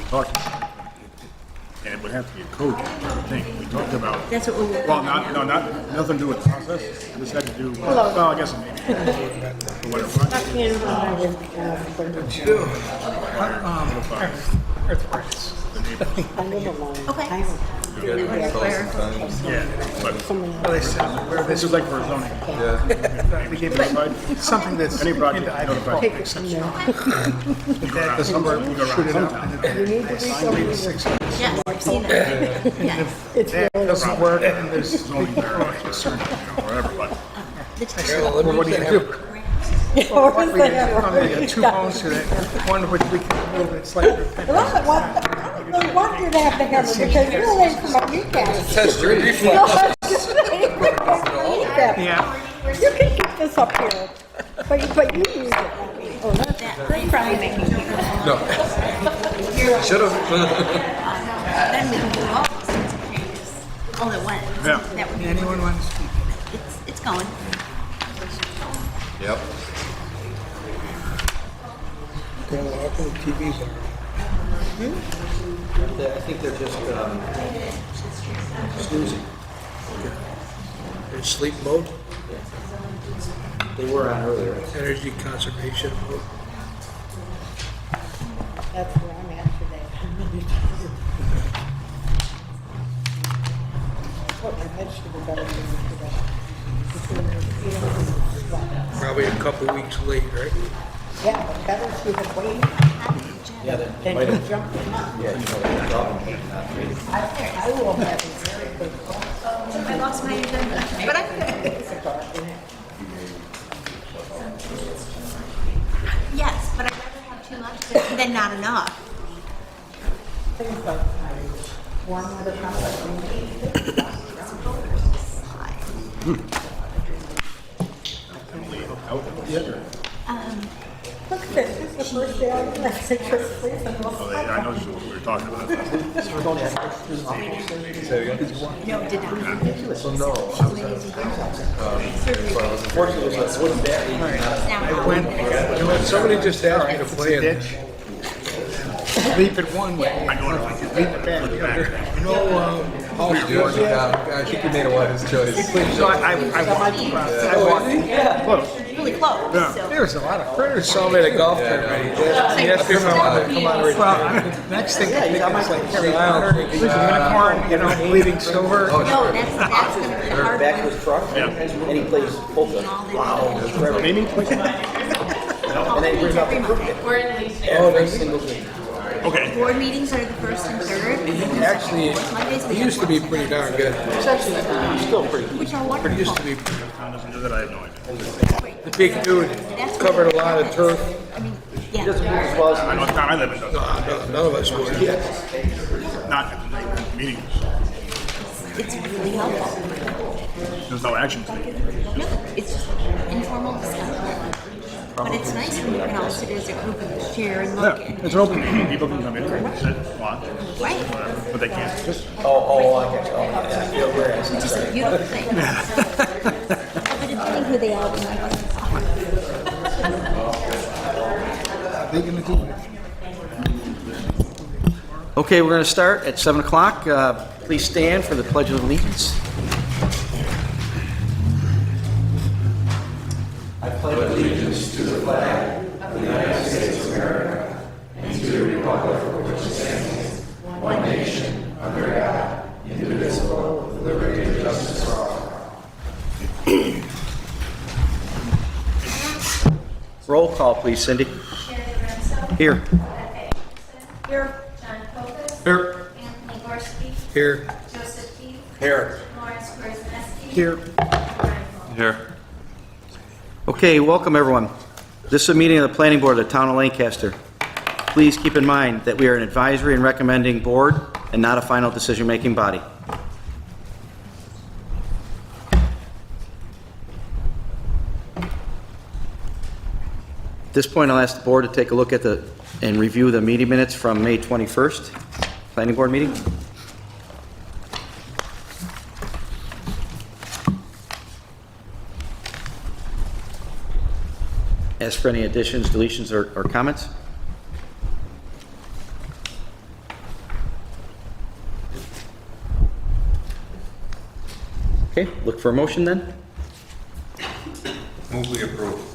talking. And it would have to be a code change, I think. We talked about, That's what we were. well, nothing to do with the process. This had to do, well, I guess maybe. Whatever. Arthritis. I live alone. Okay. I don't- Yeah, but Well, they said where this this is like for zoning. we gave Notified? something that's Any project, into Idaho notified. Take it from there. that doesn't work. You go around Shoot it out. sometime. You need to be somebody. 6. Yes, I've seen that. Yes. It's That really. doesn't work, and there's Zoning there, concern, whatever, but. The text. well, what do you do? Or What is we that- got 2 phones to that. One of which we can move. It's like Well, I want you to have the hammer because you're away from my kneecap. Test your reflex. yeah. You can keep this up here, but you use it. Oh, that's probably making people. No. Should have. Then we can do all these sorts of changes all at once. Yeah. That would be, Anyone want to speak? it's going. Yep. TVs are. I think they're just snoozing. In sleep mode, They were on earlier. energy conservation mode. That's where I'm at today. Put my vegetable better today. Probably a couple weeks late, right? Yeah, but better she had waited Yeah, that than might to have. jump in. Yeah, you know, that problem. Not really. I will have it very quick. I lost my agenda, but I could. Yes, but I'd rather have too much than not enough. Things like warm weather complex. Look at this, this is the first day I've been at citrus freeze and Oh, I know this is what we were talking about. No, did not. So no, unfortunately, it wasn't that easy. Now, You know what, somebody just asked me to play in ditch. Leap it one way. I know if I could leave it back. You know, Paul Steele? I think he made a wise choice. So I walked. really close, so. There's a lot of critters. Saw me at a golf tournament. He asked me if I wanted to come on right well, next thing I think is like Harry Potter, unicorn, you know, bleeding silver. No, that's gonna be the hard Back one. to his truck, and he plays polka. Wow. Maybe? And then he brings out the crooked. Every single game. Okay. Board meetings are the first and third. Actually, Mondays we he have used to be pretty darn good. It's actually still pretty good. which are But wonderful. he used to be Tom doesn't do that, I have no idea. the big dude, covered a lot of turf. I mean, He doesn't yeah. move as well as I know the town I live in does. None of us would. Not at the meetings. It's really helpful. There's no action taken. No, it's just informal discussion. But it's nice when you can all sit as a group and share and look. Yeah, And, it's an open meeting. People can come in and sit, watch, right, whatever, but they can't just. I get you. Oh, yeah. Yeah, whereas, which is a beautiful thing. But depending who they are, when I wasn't. They gonna do it. Okay, we're going to start at 7 o'clock. Please stand for the Pledge of Allegiance. Roll call, please, Cindy. Here. Here. John Copas. Here. Anthony Gorski. Here. Joseph Keith. Here. Lawrence Kurzneski. Here. Brian Fuller. Here. Okay, welcome everyone. This is a meeting of the Planning Board of the Town of Lancaster. Please keep in mind that we are an advisory and recommending board and not a final decision-making body. At this point, I'll ask the board to take a look at and review the meeting minutes from May 21st, Planning Board meeting. Ask for any additions, deletions, or comments. Okay, look for a motion then. Move we approve.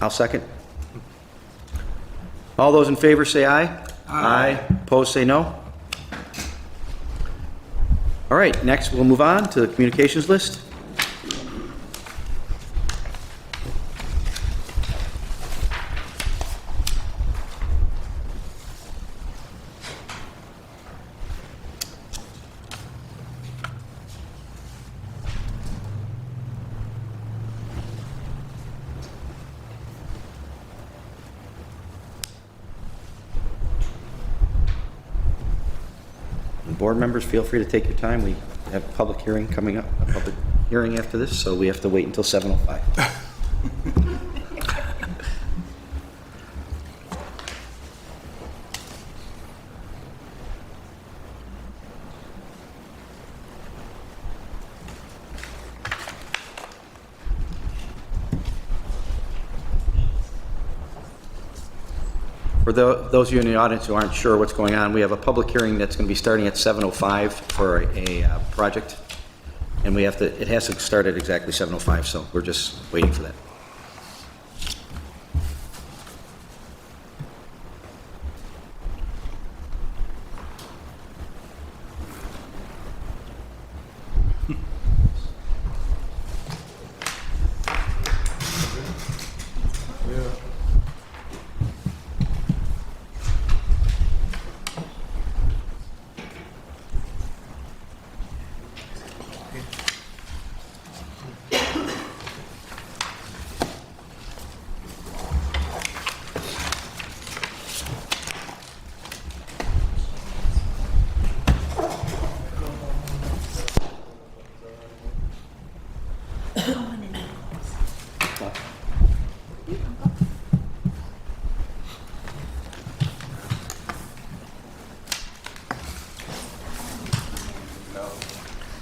I'll second. All those in favor say aye. Aye. Opposed, say no. All right, next we'll move on to the communications list. Board members, feel free to take your time. We have a public hearing coming up, a public hearing after this, so we have to wait until 7:05. For those of you in the audience who aren't sure what's going on, we have a public hearing that's going to be starting at 7:05 for a project, and it has to start at exactly 7:05, so we're just waiting for that.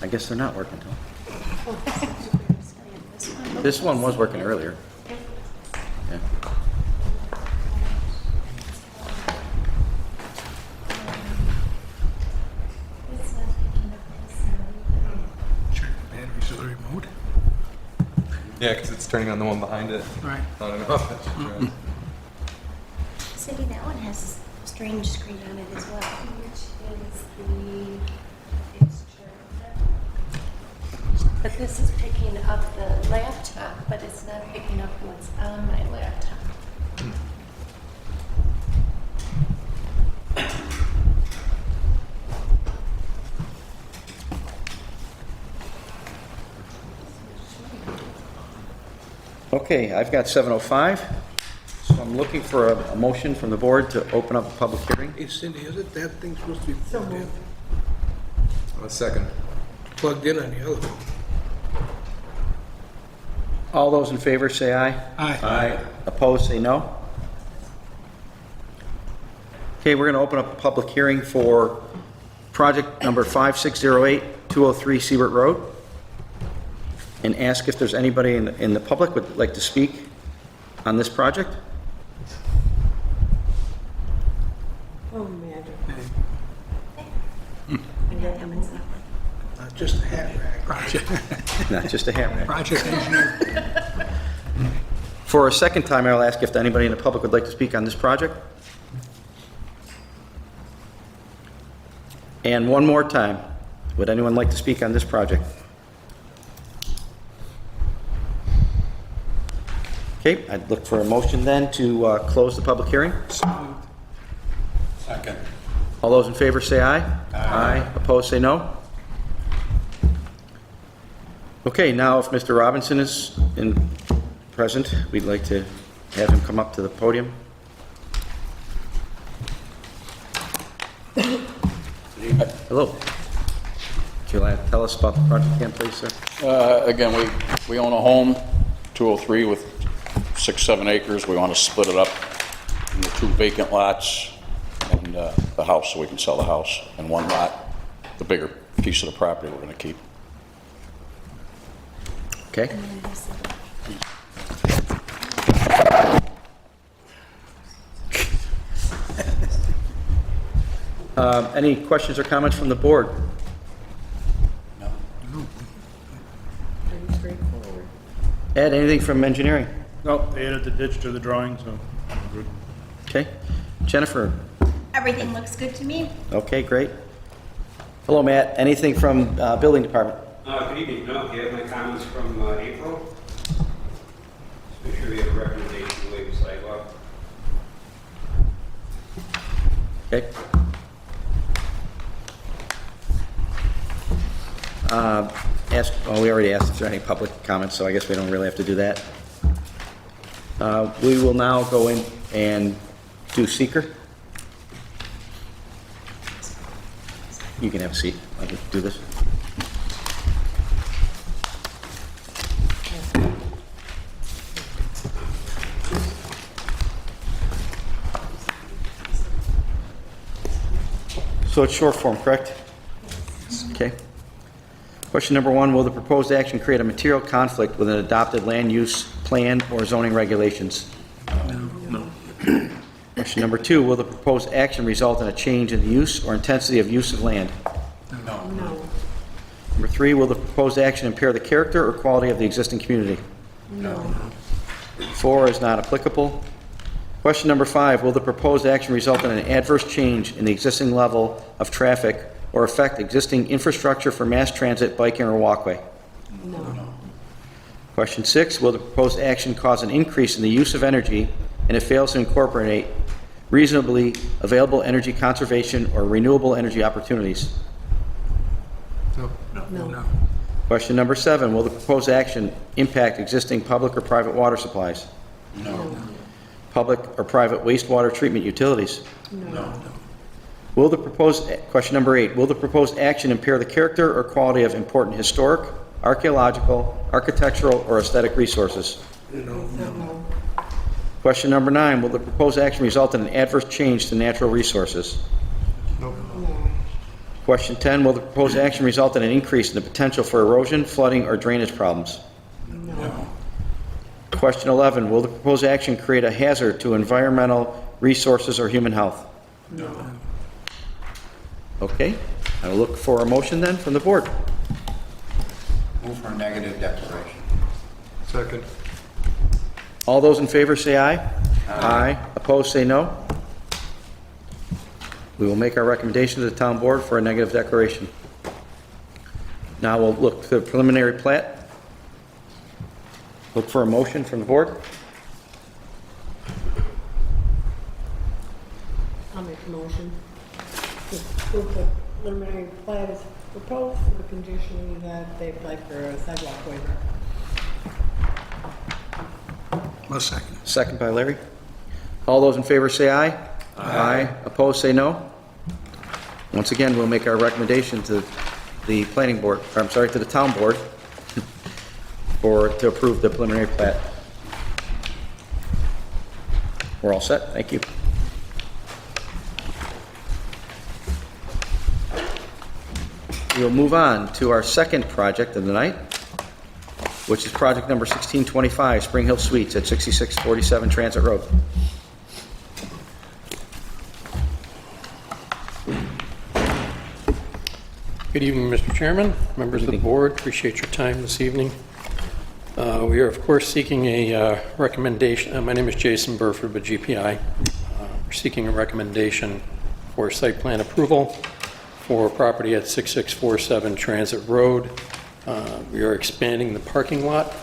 I guess they're not working. This one was working earlier. Yeah. Check the batteries of the remote. Yeah, because it's turning on the one behind it. Right. I don't know if that should try. Cindy, that one has a strange screen on it as well. Which is the fixture. But this is picking up the laptop, but it's not picking up what's on my laptop. Okay, I've got 7:05, so I'm looking for a motion from the board to open up a public hearing. Hey Cindy, isn't that thing supposed to be plugged in? A second. Plugged in on the other one? All those in favor say aye. Aye. Aye. Opposed, say no. Okay, we're going to open up a public hearing for project number 5608, 203 Siebert Road, and ask if there's anybody in the public would like to speak on this project. Oh, man. Not just a hat rack. Project. Not just a hat rack. Project engineer. For a second time, I'll ask if anybody in the public would like to speak on this project. And one more time, would anyone like to speak on this project? Okay, I'd look for a motion then to close the public hearing. Second. All those in favor say aye. Aye. Opposed, say no. Okay, now if Mr. Robinson is present, we'd like to have him come up to the podium. Hello. Could you tell us about the project again, please, sir? Again, we own a home, 203 with 6-7 acres. We want to split it up into 2 vacant lots and the house, so we can sell the house. And 1 lot, the bigger piece of the property we're going to keep. Okay. Any questions or comments from the board? No. Ed, anything from engineering? No, they added the ditch to the drawing, so I'm good. Okay. Jennifer? Everything looks good to me. Okay, great. Hello, Matt. Anything from building department? Good evening. No, you have my comments from April. Just make sure we have a recommendation to waive the sidewalk. Okay. We already asked if there are any public comments, so I guess we don't really have to do that. We will now go in and do seeker. You can have a seat. I can do this. So it's short form, correct? Okay. Question number 1, will the proposed action create a material conflict with an adopted land use plan or zoning regulations? No. Question number 2, will the proposed action result in a change in the use or intensity of use of land? No. Number 3, will the proposed action impair the character or quality of the existing community? No. 4 is not applicable. Question number 5, will the proposed action result in an adverse change in the existing level of traffic or affect existing infrastructure for mass transit, biking, or walkway? No. Question 6, will the proposed action cause an increase in the use of energy and it fails to incorporate reasonably available energy conservation or renewable energy opportunities? No. Question number 7, will the proposed action impact existing public or private water supplies? No. Public or private wastewater treatment utilities? No. Will the proposed, question number 8, will the proposed action impair the character or quality of important historic, archaeological, architectural, or aesthetic resources? No. Question number 9, will the proposed action result in an adverse change to natural resources? No. Question 10, will the proposed action result in an increase in the potential for erosion, flooding, or drainage problems? No. Question 11, will the proposed action create a hazard to environmental resources or human health? No. Okay, I'll look for a motion then from the board. Move for a negative declaration. Second. All those in favor say aye. Aye. Opposed, say no. We will make our recommendation to the town board for a negative declaration. Now we'll look to the preliminary plat. Look for a motion from the board. I'll make a motion. To approve the preliminary plat is proposed for the condition that they apply for a sidewalk waiver. A second. Second by Larry. All those in favor say aye. Aye. Opposed, say no. Once again, we'll make our recommendation to the planning board, or I'm sorry, to the town board to approve the preliminary plat. We're all set. Thank you. We'll move on to our second project of the night, which is project number 1625, Spring Hill Suites at 6647 Transit Road. Good evening, Mr. Chairman, members of the board. Appreciate your time this evening. We are, of course, seeking a recommendation. My name is Jason Burford with GPI. We're seeking a recommendation for site plan approval for property at 6647 Transit Road. We are expanding the parking lot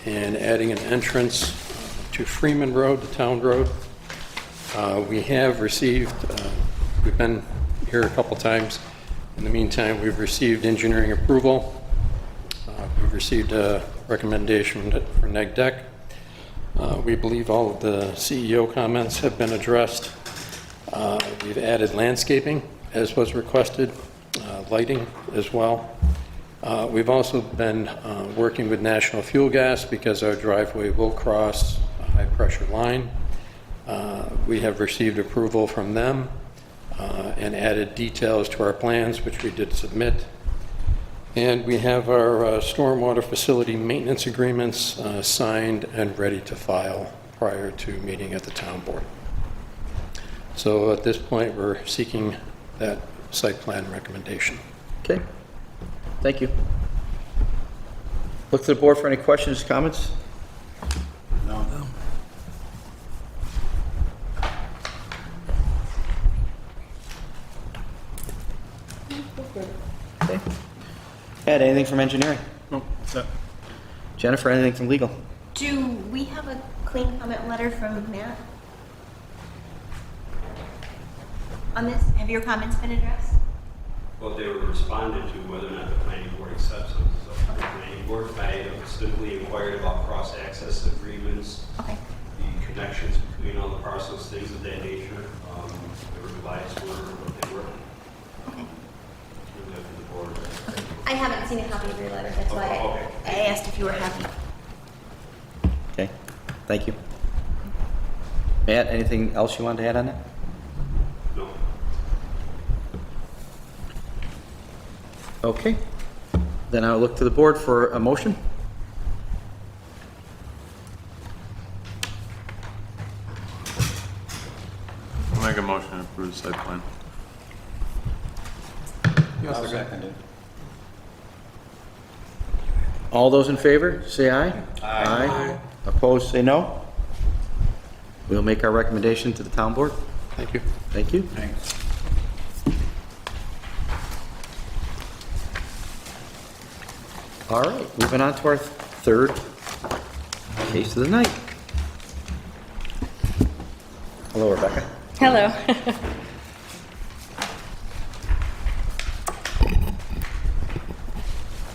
and adding an entrance to Freeman Road, the town road. We have received, we've been here a couple times. In the meantime, we've received engineering approval. We've received a recommendation for neg deck. We believe all of the CEO comments have been addressed. We've added landscaping as was requested, lighting as well. We've also been working with National Fuel Gas because our driveway will cross a high pressure line. We have received approval from them and added details to our plans, which we did submit. And we have our stormwater facility maintenance agreements signed and ready to file prior to meeting at the town board. So at this point, we're seeking that site plan recommendation. Okay. Thank you. Look to the board for any questions, comments? Okay. Ed, anything from engineering? No, that's it. Jennifer, anything from legal? Do we have a clean comment letter from Matt? On this, have your comments been addressed? Well, they were responded to whether or not the planning board accepts them. So the planning board, I simply inquired about cross-access agreements, Okay. the connections between all the parcels, things of that nature. The replies were what they were. Okay. Through the board. Okay. I haven't seen a copy of your letter, that's why Okay. I asked if you were happy. Okay, thank you. Matt, anything else you wanted to add on that? No. Okay. Then I'll look to the board for a motion. I'll make a motion to approve the site plan. I'll second it. All those in favor, say aye. Aye. Opposed, say no. We'll make our recommendation to the town board. Thank you. Thank you. Thanks. All right, moving on to our third case of the night. Hello, Rebecca. Hello.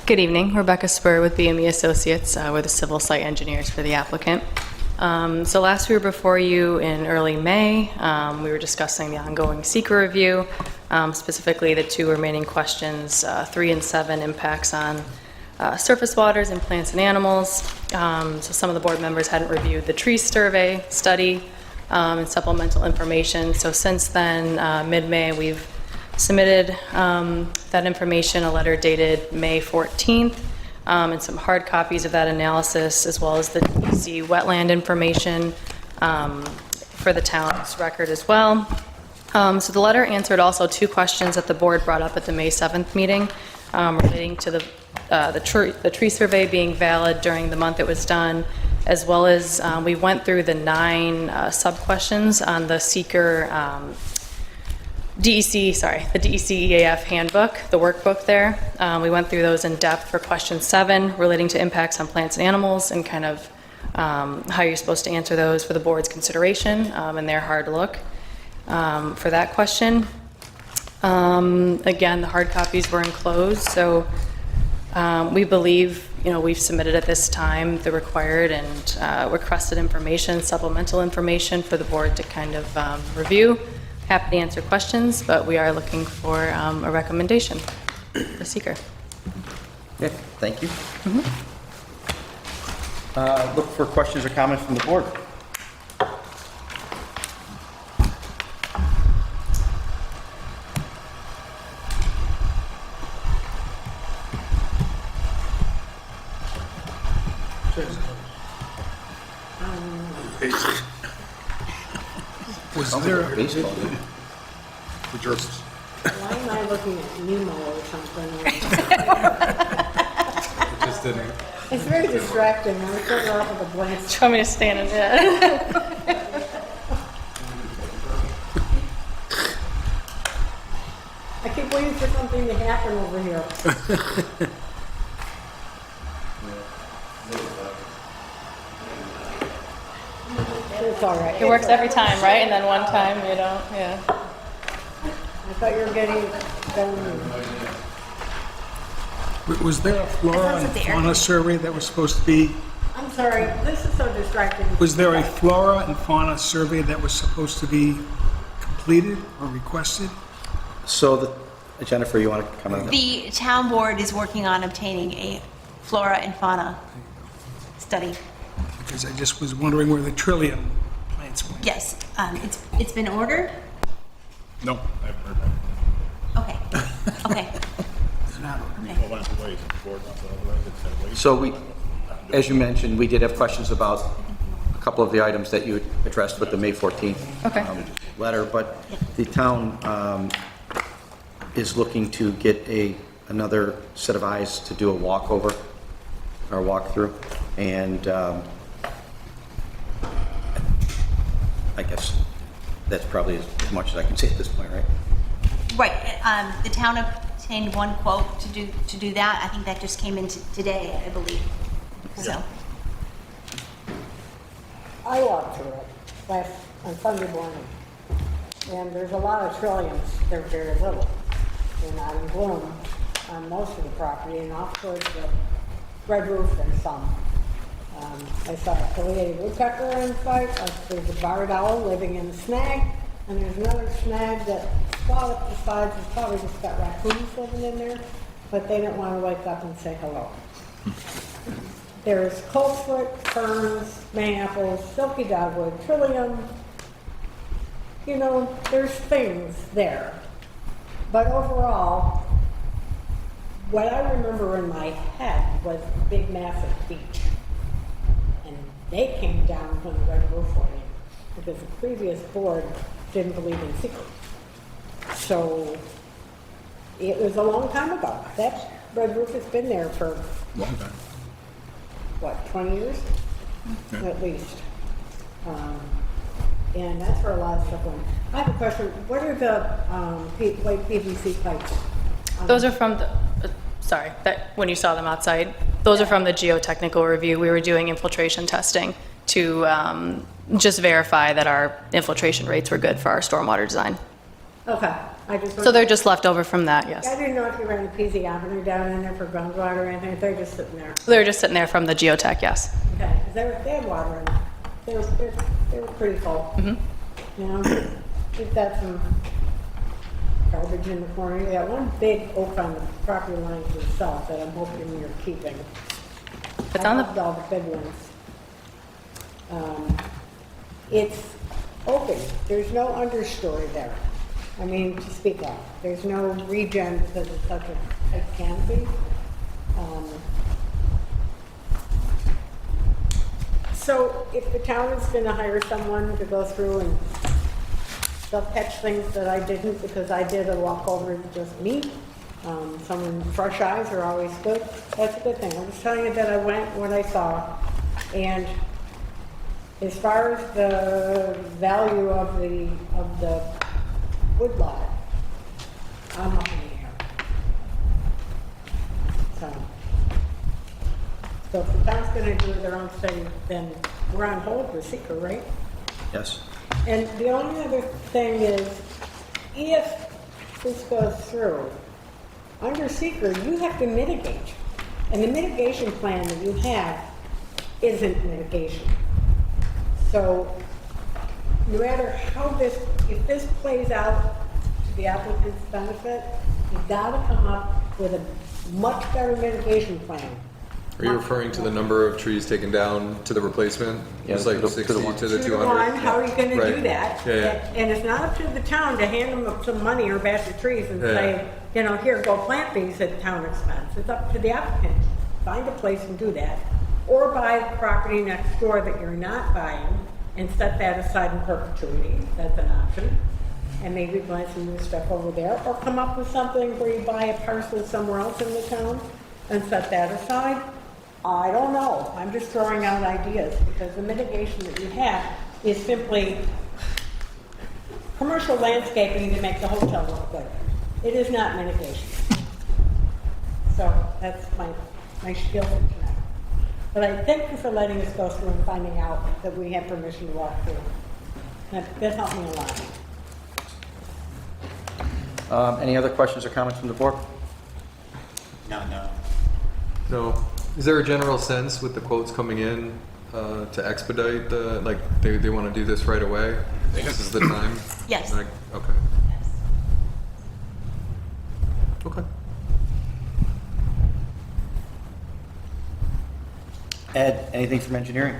Good evening. Rebecca Spur with BME Associates. We're the civil site engineers for the applicant. So last we were before you in early May. We were discussing the ongoing seeker review, specifically the two remaining questions, 3 and 7, impacts on surface waters and plants and animals. So some of the board members hadn't reviewed the tree survey study and supplemental information. So since then, mid-May, we've submitted that information, a letter dated May 14th, and some hard copies of that analysis, as well as the DEC wetland information for the town's record as well. So the letter answered also 2 questions that the board brought up at the May 7th meeting relating to the tree survey being valid during the month it was done, as well as we went through the 9 sub-questions on the seeker the DEC EAF handbook, the workbook there. We went through those in depth for question 7 relating to impacts on plants and animals, and kind of how you're supposed to answer those for the board's consideration and their hard look for that question. Again, the hard copies were enclosed, so we believe, we've submitted at this time the required and requested information, supplemental information for the board to kind of review. Happy to answer questions, but we are looking for a recommendation for seeker. Okay, thank you. Look for questions or comments from the board. Was there a Baseball. Why am I looking at Nemo or something? Just didn't. It's very distracting. I was starting off with a blank. Do you want me to stand in it? I keep waiting for something to happen over here. It's all right. It works every time, right? And then one time you don't, yeah. I thought you were getting done. Was there a flora and fauna survey that was supposed to be, I'm sorry, this is so distracting. was there a flora and fauna survey that was supposed to be completed or requested? So, Jennifer, you want to comment on that? The town board is working on obtaining a flora and fauna study. Because I just was wondering where the trillium plants went. Yes, it's been ordered? No, I haven't heard that. Okay, okay. It's not ordered. Okay. So as you mentioned, we did have questions about a couple of the items that you addressed with the May 14th Okay. Letter, but the town is looking to get another set of eyes to do a walkover or walkthrough, and I guess that's probably as much as I can say at this point, right? Right, the town of obtained one quote to do that. I think that just came in today, I believe. So, I walked through it on Sunday morning, and there's a lot of trilliums, they're very little. They're not in bloom on most of the property, and off towards the red roof there's some. I saw a pileated woodpecker in sight, there's a barred owl living in a snag, and there's another snag that spot up the sides, it's probably just got raccoons living in there, but they didn't want to wake up and say hello. There's coltsfoot, ferns, mayaples, silky dogwood, trillium. You know, there's things there. But overall, what I remember in my head was a big, massive beach. And they came down when the red roof went in, because the previous board didn't believe in secret. So it was a long time ago. That red roof has been there for Long time. what, 20 years? Yeah. At least. And that's where a lot of stuff went. I have a question. What are the white PVC pipes? Those are from the, sorry, that, when you saw them outside, those are from the geotechnical review. We were doing infiltration testing to just verify that our infiltration rates were good for our stormwater design. Okay. I just So they're just left over from that, I yes. didn't know if you ran a piezometer down in there for groundwater or anything. They're just sitting there. They're just sitting there from the geotech, yes. Okay. 'Cause they had water in them. They were pretty full. Mm-hmm. You know, we've got some garbage in the corner. You got one big oak on the property line to the south that I'm hoping you're keeping. It's I on the- loved all the big ones. It's open. There's no understory there. I mean, to speak of. There's no regen because it's such a tight canopy. So if the town is going to hire someone to go through and they'll catch things that I didn't because I did a walkover just me. Someone, fresh eyes are always good. That's a good thing. I was telling you that I went, what I saw, and as far as the value of the woodlot, I'm up in the air. So if the town's gonna do their own thing, then we're on hold with seeker, right? Yes. And the only other thing is, if this goes through, under seeker, you have to mitigate. And the mitigation plan that you have isn't mitigation. So no matter how this, if this plays out to the applicant's benefit, you've gotta come up with a much better mitigation plan. Are you referring to the number of trees taken down to the replacement? Yeah, It's like to the 60 one. to the 2 to 200? 1, how are you gonna do Right. that? Yeah, yeah. And it's not up to the town to hand them some money or a batch of trees and Yeah. say, you know, here, go plant these at town expense. It's up to the applicant. Find a place and do that. Or buy the property next door that you're not buying and set that aside in perpetuity. That's an option. And maybe buy some new stuff over there. Or come up with something where you buy a parcel somewhere else in the town and set that aside. I don't know. I'm just throwing out ideas because the mitigation that you have is simply commercial landscaping to make the hotel look good. It is not mitigation. So that's my spiel for tonight. But I thank you for letting us go through and finding out that we have permission to walk through. That helped me a lot. Any other questions or comments from the board? No. Is there a general sense with the quotes coming in to expedite the, like, they want to do this right away? This is the time? Yes. Like, okay. yes. Okay. Ed, anything from engineering?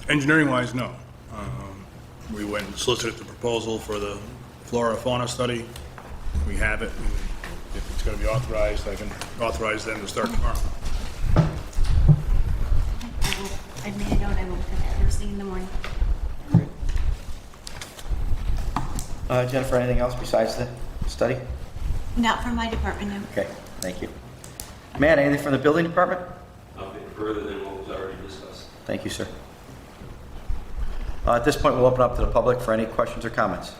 Engineering wise, no. We went and solicited the proposal for the flora fauna study. We have it. And if it's going to be authorized, I can authorize them to start tomorrow. I've made a note, I will look at that first thing in the morning. Jennifer, anything else besides the study? Not from my department, no. Okay, thank you. Matt, anything from the building department? Nothing further than what was already discussed. Thank you, sir. At this point, we'll open up to the public for any questions or comments.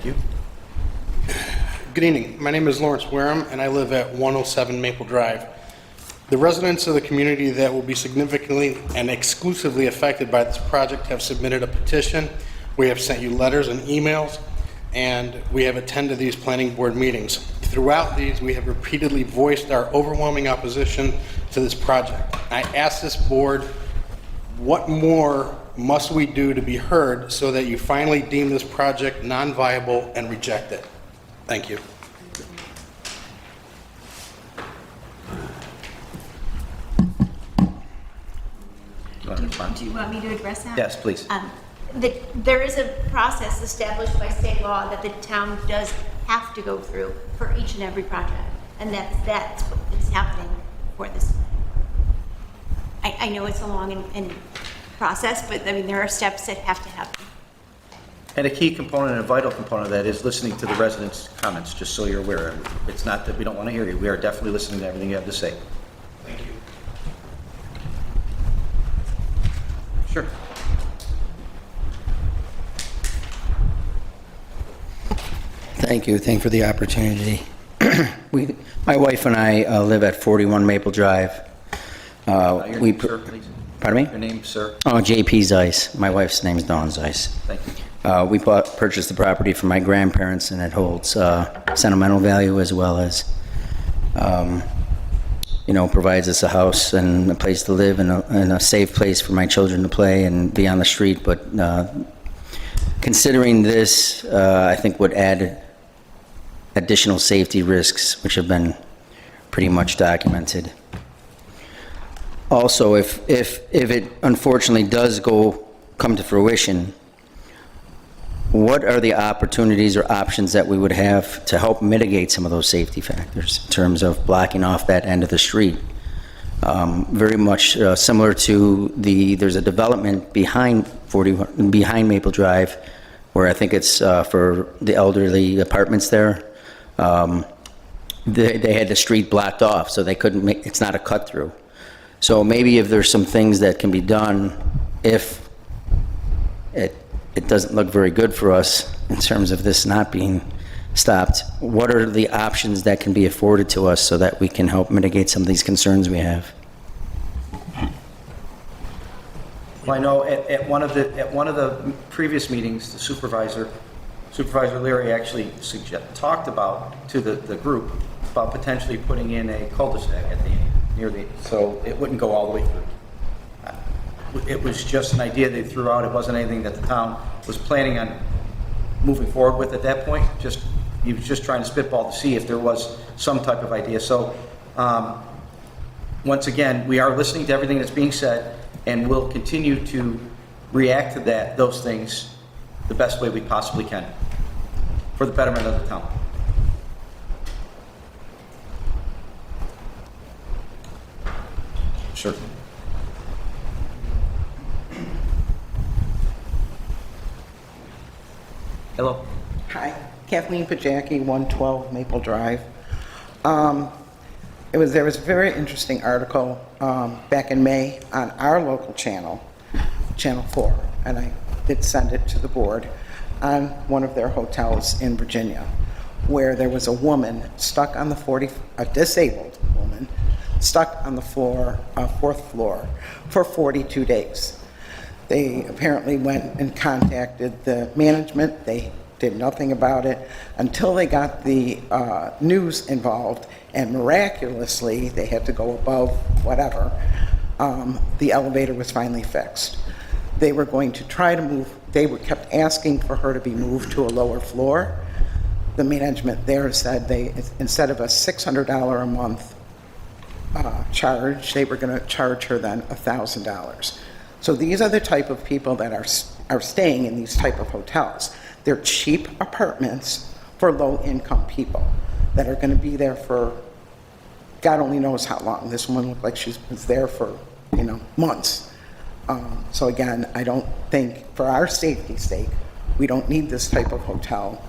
Thank you. Good evening. My name is Lawrence Wareham, and I live at 107 Maple Drive. The residents of the community that will be significantly and exclusively affected by this project have submitted a petition. We have sent you letters and emails, and we have attended these planning board meetings. Throughout these, we have repeatedly voiced our overwhelming opposition to this project. I ask this board, what more must we do to be heard so that you finally deem this project non-viable and reject it? Thank you. Do you want me to address that? Yes, please. There is a process established by state law that the town does have to go through for each and every project, and that's what is happening for this. I know it's a long and process, but I mean, there are steps that have to happen. And a key component and a vital component of that is listening to the residents' comments, just so you're aware. It's not that we don't want to hear you. We are definitely listening to everything you have to say. Thank you. Sure. Thank you. Thank you for the opportunity. My wife and I live at 41 Maple Drive. Your name, sir, please. Pardon me? Your name, sir. Oh, J.P. Zeiss. My wife's name is Dawn Zeiss. Thank you. We purchased the property from my grandparents, and it holds sentimental value as well as, provides us a house and a place to live and a safe place for my children to play and be on the street. But considering this, I think would add additional safety risks, which have been pretty much documented. Also, if it unfortunately does come to fruition, what are the opportunities or options that we would have to help mitigate some of those safety factors in terms of blocking off that end of the street? Very much similar to there's a development behind Maple Drive, where I think it's for the elderly apartments there. They had the street blocked off, so they couldn't it's not a cut through. So maybe if there's some things that can be done, if it doesn't look very good for us in terms of this not being stopped, what are the options that can be afforded to us so that we can help mitigate some of these concerns we have? Well, I know at one of the previous meetings, the Supervisor Leary actually talked about to the group about potentially putting in a cul-de-sac at the so it wouldn't go all the way through. It was just an idea they threw out. It wasn't anything that the town was planning on moving forward with at that point. He was just trying to spitball to see if there was some type of idea. So once again, we are listening to everything that's being said, and we'll continue to react to those things the best way we possibly can for the betterment of the town. Sure. Hello. Hi, Kathleen Pajacki, 112 Maple Drive. There was a very interesting article back in May on our local channel, Channel 4, and I did send it to the board, on one of their hotels in Virginia, where there was a woman stuck on a disabled woman, stuck on the fourth floor for 42 days. They apparently went and contacted the management. They did nothing about it until they got the news involved, and miraculously, they had to go above whatever. The elevator was finally fixed. They were going to try to move, kept asking for her to be moved to a lower floor. The management there said instead of a $600 a month charge, they were going to charge her then $1,000. So these are the type of people that are staying in these type of hotels. They're cheap apartments for low-income people that are going to be there for God only knows how long. This one looked like she was there for, months. So again, I don't think, for our safety's sake, we don't need this type of hotel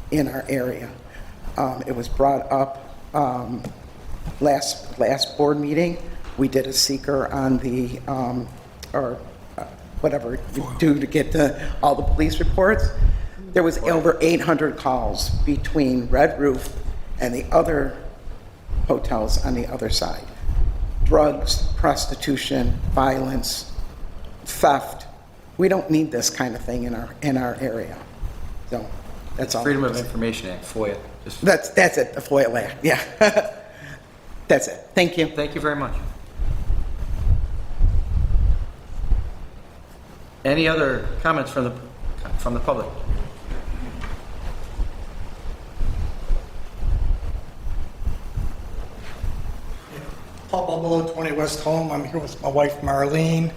in our area. It was brought up last board meeting. We did a seeker on the, whatever you do to get all the police reports. There was over 800 calls between Red Roof and the other hotels on the other side. Drugs, prostitution, violence, theft. We don't need this kind of thing in our area. So that's all. Freedom of Information Act, FOIA. Just That's it, the FOIA Act, yeah. That's it. Thank you. Thank you very much. Any other comments from the public? Paul Bubalo, 20 West Home. I'm here with my wife Marlene.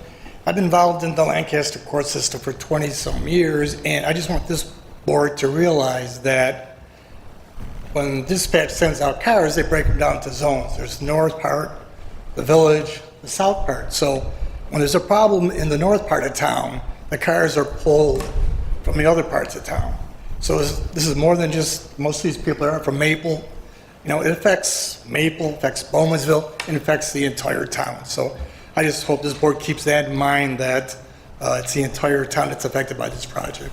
I've been involved in the Lancaster court system for 20-some years, and I just want this board to realize that when dispatch sends out cars, they break them down to zones. There's the north part, the village, the south part. So when there's a problem in the north part of town, the cars are pulled from the other parts of town. So this is more than just, most of these people are from Maple. You know, it affects Maple, affects Bowmansville, and affects the entire town. So I just hope this board keeps that in mind, that it's the entire town that's affected by this project.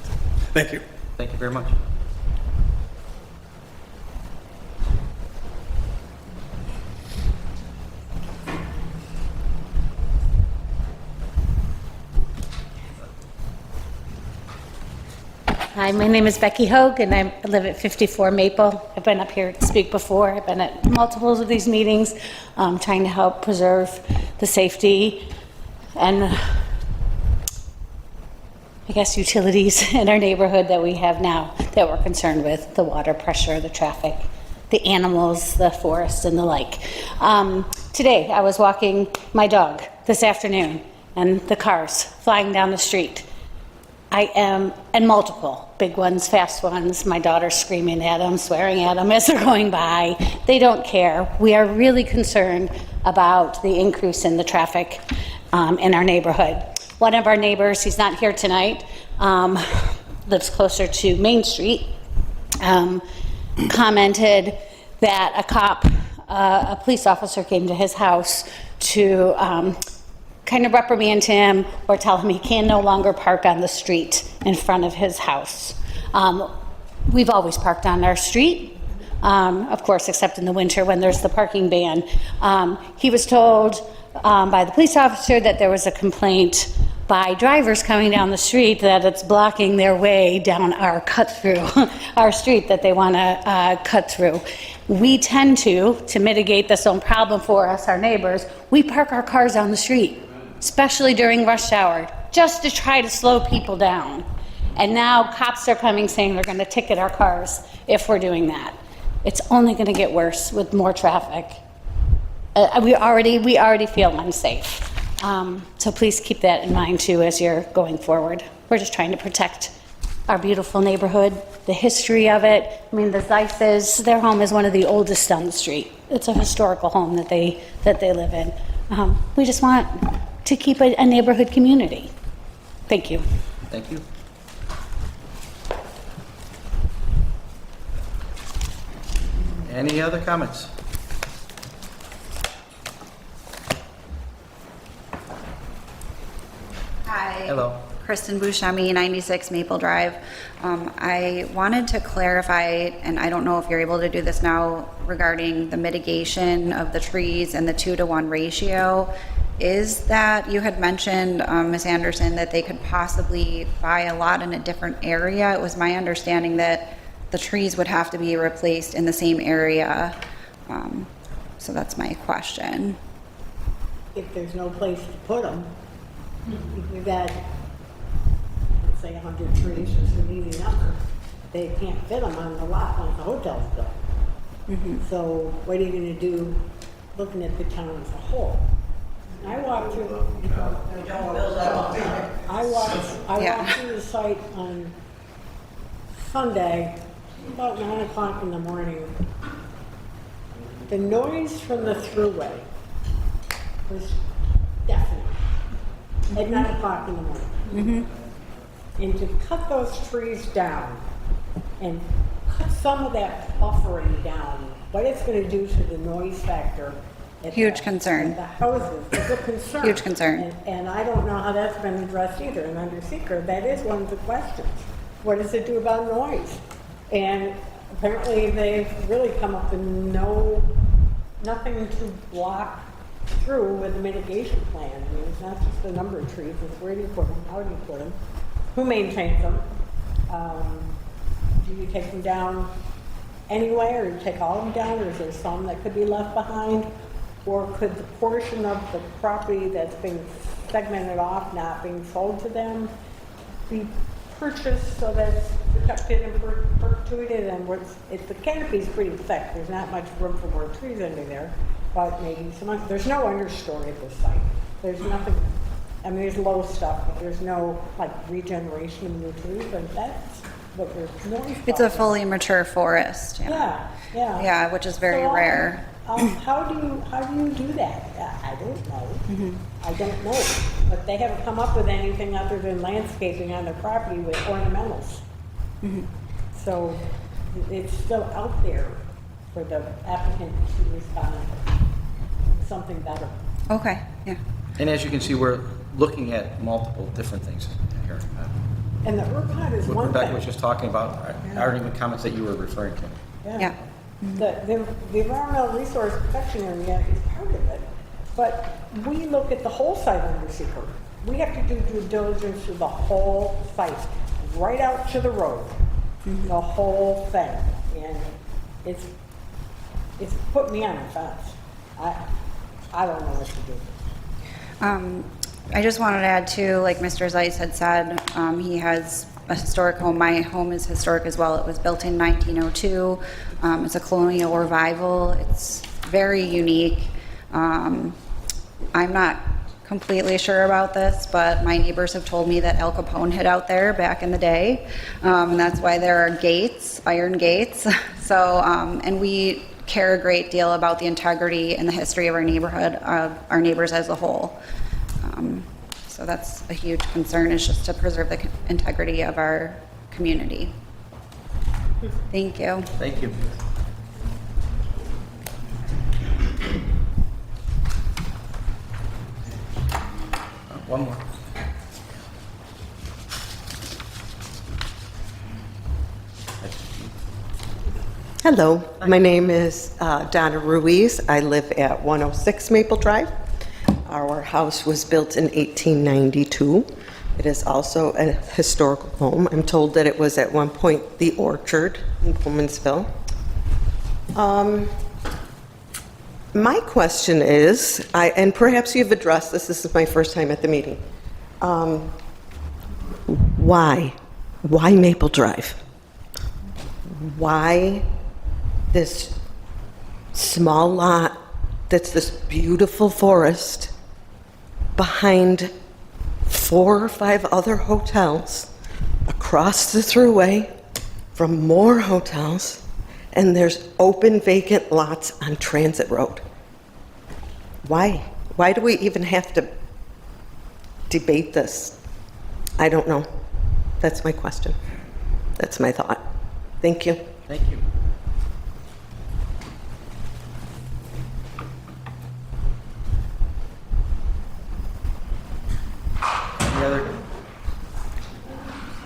Thank you. Thank you very much. Hi, my name is Becky Hogue, and I live at 54 Maple. I've been up here to speak before. I've been at multiples of these meetings, trying to help preserve the safety and, I guess, utilities in our neighborhood that we have now that we're concerned with: the water pressure, the traffic, the animals, the forest, and the like. Today, I was walking my dog this afternoon, and the cars flying down the street. And multiple big ones, fast ones. My daughter's screaming at them, swearing at them as they're going by. They don't care. We are really concerned about the increase in the traffic in our neighborhood. One of our neighbors, he's not here tonight, lives closer to Main Street, commented that a police officer came to his house to kind of reprimand him or tell him he can no longer park on the street in front of his house. We've always parked on our street, of course, except in the winter when there's the parking ban. He was told by the police officer that there was a complaint by drivers coming down the street that it's blocking their way down our cut through, our street that they want to cut through. We tend to mitigate this own problem for us, our neighbors, we park our cars on the street, especially during rush hour, just to try to slow people down. And now cops are coming saying they're going to ticket our cars if we're doing that. It's only going to get worse with more traffic. We already feel unsafe. So please keep that in mind too as you're going forward. We're just trying to protect our beautiful neighborhood, the history of it. I mean, the Zeisses, their home is one of the oldest on the street. It's a historical home that they live in. We just want to keep a neighborhood community. Thank you. Thank you. Any other comments? Hi. Hello. Kristen Buscemi, 96 Maple Drive. I wanted to clarify, and I don't know if you're able to do this now, regarding the mitigation of the trees and the 2-to-1 ratio. Is that, you had mentioned, Ms. Anderson, that they could possibly buy a lot in a different area. It was my understanding that the trees would have to be replaced in the same area. So that's my question. If there's no place to put them, we've got, let's say 100 trees, just an easy number. They can't fit them on the lot once the hotel's built. So what are you going to do looking at the town as a whole? I walked through the site on Sunday, about 9 o'clock in the morning. The noise from the thruway was deafening at 9 o'clock in the morning. And to cut those trees down and cut some of that buffering down, what it's going to do to the noise factor Huge concern. the houses is a concern. Huge concern. And I don't know how that's been addressed either. And under seeker, that is one of the questions. what does it do about noise? And apparently they've really come up with nothing to block through with the mitigation plan. I mean, it's not just the number of trees, it's where do you put them, how do you put them, who maintains them? Do you take them down anyway, or you take all of them down, or is there some that could be left behind? Or could the portion of the property that's being segmented off, not being sold to them, be purchased so that it's protected in perpetuity? And the canopy's pretty thick, there's not much room for more trees under there, but maybe there's no understory at this site. There's nothing, I mean, there's low stuff, but there's no like regeneration of new trees, but that's what there's noise. It's a fully mature forest. Yeah. Yeah, which is very So, rare. How do you do that? I don't know. I don't know. But they haven't come up with anything other than landscaping on their property with ornamentals. So it's still out there for the applicant to respond with something better. Okay, yeah. And as you can see, we're looking at multiple different things here. And the ERCOT is What one Rebecca thing. was just talking about, aren't even comments that you were referring to. Yeah. The environmental resource protection area is part of it, but we look at the whole site under secret. We have to do due diligence to the whole site, right out to the road, the whole thing, and it's put me on the fence. I don't know what to do. I just wanted to add too, like Mr. Zeiss had said, he has a historic home. My home is historic as well. It was built in 1902. It's a colonial revival. It's very unique. I'm not completely sure about this, but my neighbors have told me that Al Capone hid out there back in the day. And that's why there are gates, iron gates. So, and we care a great deal about the integrity and the history of our neighborhood, our neighbors as a whole. So that's a huge concern, is just to preserve the integrity of our community. Thank you. Thank you. One more. Hello, my name is Donna Ruiz. I live at 106 Maple Drive. Our house was built in 1892. It is also a historical home. I'm told that it was at one point the Orchard in Bowmansville. My question is, and perhaps you've addressed this is my first time at the meeting. Why? Why Maple Drive? Why this small lot that's this beautiful forest behind 4 or 5 other hotels across the thruway from more hotels, and there's open vacant lots on Transit Road? Why? Why do we even have to debate this? I don't know. That's my question. That's my thought. Thank you. Thank you.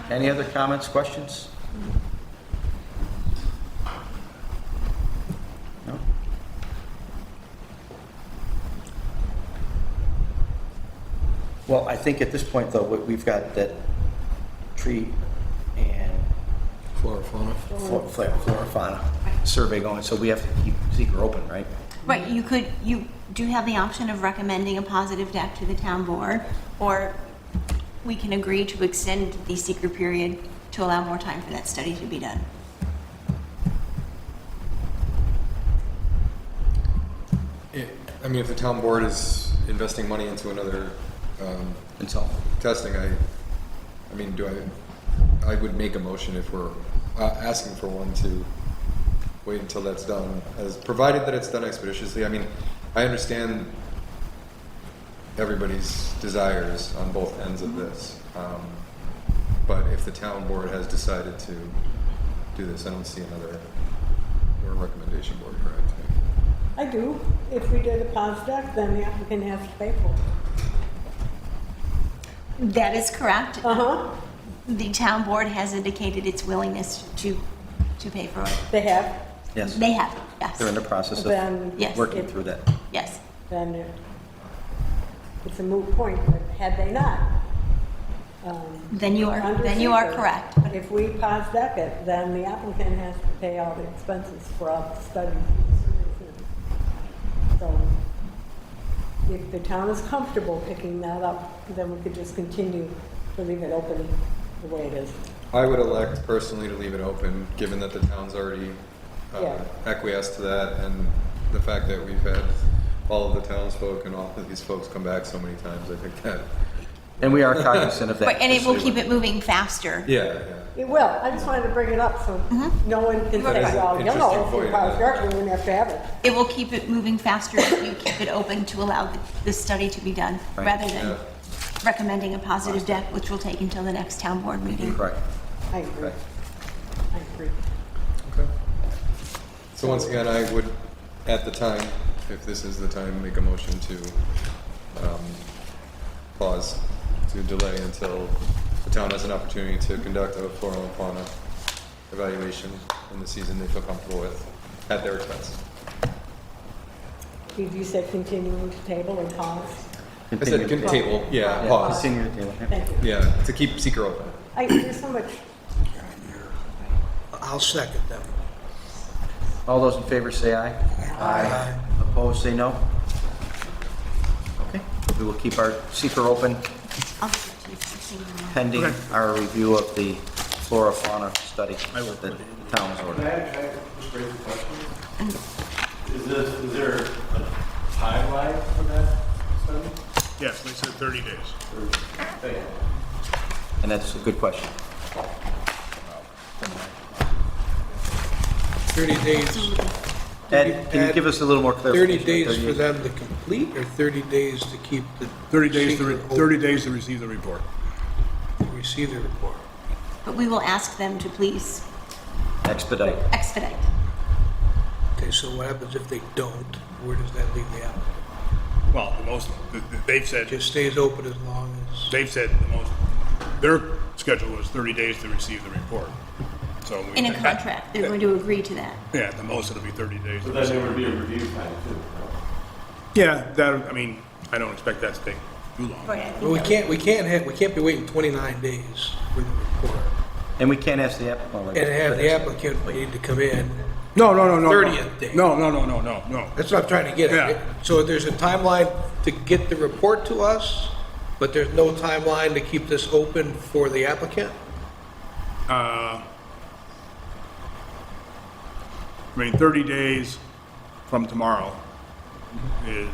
Any other comments, questions? No? Well, I think at this point, though, we've got that tree and Flora fauna. flora fauna survey going, so we have to keep seeker open, right? Right, you do have the option of recommending a positive deck to the town board, or we can agree to extend the seeker period to allow more time for that study to be done. I mean, if the town board is investing money into another testing, I mean, I would make a motion if we're asking for one to wait until that's done, provided that it's done expeditiously. I mean, I understand everybody's desires on both ends of this, but if the town board has decided to do this, I don't see another recommendation board, correct? I do. If we did a POS deck, then the applicant has to pay for it. That is correct. The town board has indicated its willingness to pay for it. They have, Yes. They have, yes. They're in the process Then- of Yes. working through that. Yes. then it's a moot point, but had they not, Then you are Under correct. secret, if we pause deck, then the applicant has to pay all the expenses for all the studies. So if the town is comfortable picking that up, then we could just continue to leave it open the way it is. I would elect personally to leave it open, given that the town's already Yeah. acquiesced to that, and the fact that we've had all of the townsfolk and all of these folks come back so many times, I think that. And we are cognizant of that. Right, and it will keep it moving faster. Yeah, It will, I just wanted to bring it up so no one can say, Right. well, you know, Interesting if you point. pause deck, we wouldn't have to have it. It will keep it moving faster if you keep it open to allow the study to be done, Right. rather than recommending a positive deck, which will take until the next town board meeting. Correct. I agree. I agree. So once again, I would, at the time, if this is the time, make a motion to pause, to delay until the town has an opportunity to conduct a flora and fauna evaluation in the season they feel comfortable with, at their expense. Did you say continuing to table or pause? I said table, yeah, pause. Continue to table, yeah. Thank you. Yeah, to keep seeker open. There's so much, I'll second that. All those in favor say aye. Aye. Opposed, say no. Okay, we will keep our seeker open I'll give it to you for seeing that. pending Okay. our review of the flora fauna study that the town has ordered. Can I just raise a question? Is there a timeline for that study? Yes, they said 30 days. Thank you. And that's a good question. 30 days. Ed, can you give us a little more 30 clarification? days for them to complete, or 30 days to keep the... 30 days to, secret open 30 days to receive the report. to receive the report? But we will ask them to please Expedite. expedite. Okay, so what happens if they don't? Where does that leave the applicant? Well, they've said, Just stays open as long as... they've said their schedule was 30 days to receive the report. So we- In a contract, they're going to agree to that. Yeah, at the most it'll be 30 days. But then there would be a review time too, right? Yeah, that, I mean, I don't expect that to take too long. Right, I think Well, we that would- can't be waiting 29 days for the report. And we can't ask the applicant. And have the applicant need to come in. No. 30th day. No. That's what I'm trying to get at. Yeah. So there's a timeline to get the report to us, but there's no timeline to keep this open for the applicant? I mean, 30 days from tomorrow is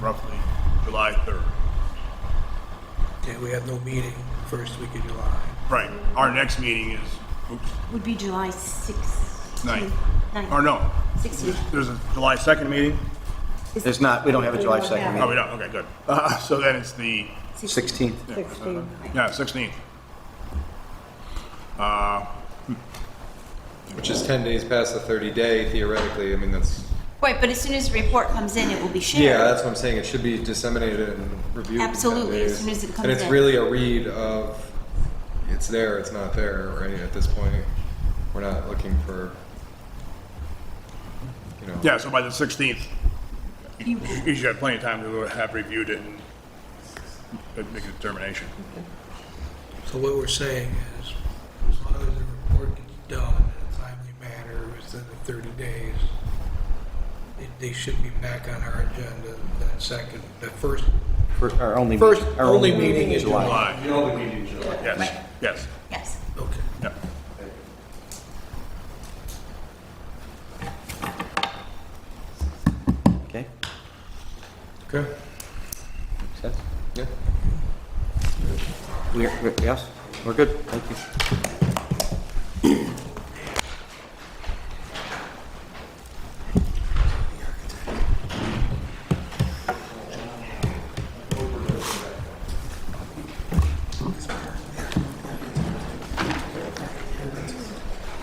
roughly July 3rd. Okay, we have no meeting first week of July. Right. Our next meeting is, Would be July 6th. 9th. 9th. Or no, 16th. there's a July 2nd meeting? There's not, we don't have a July 2nd Oh, meeting. we don't, okay, good. So then it's the, 16th. 16. yeah, 16th. Which is 10 days past the 30-day theoretically, I mean, that's, Right, but as soon as the report comes in, it will be shared. yeah, that's what I'm saying, it should be disseminated and reviewed in 10 Absolutely, as days. soon as it comes And it's in. really a read of, it's there, it's not there, right, at this point. We're not looking for, you know. Yeah, so by the 16th, you should have plenty of time to have reviewed it and make a determination. So what we're saying is, as long as the report gets done in a timely manner within the 30 days, they should be back on our agenda the first Our only meeting in July. The only meeting in July. Yes, yes, Yes. Okay. yeah. Okay, Okay. makes sense. Yeah. Yes, we're good, thank you.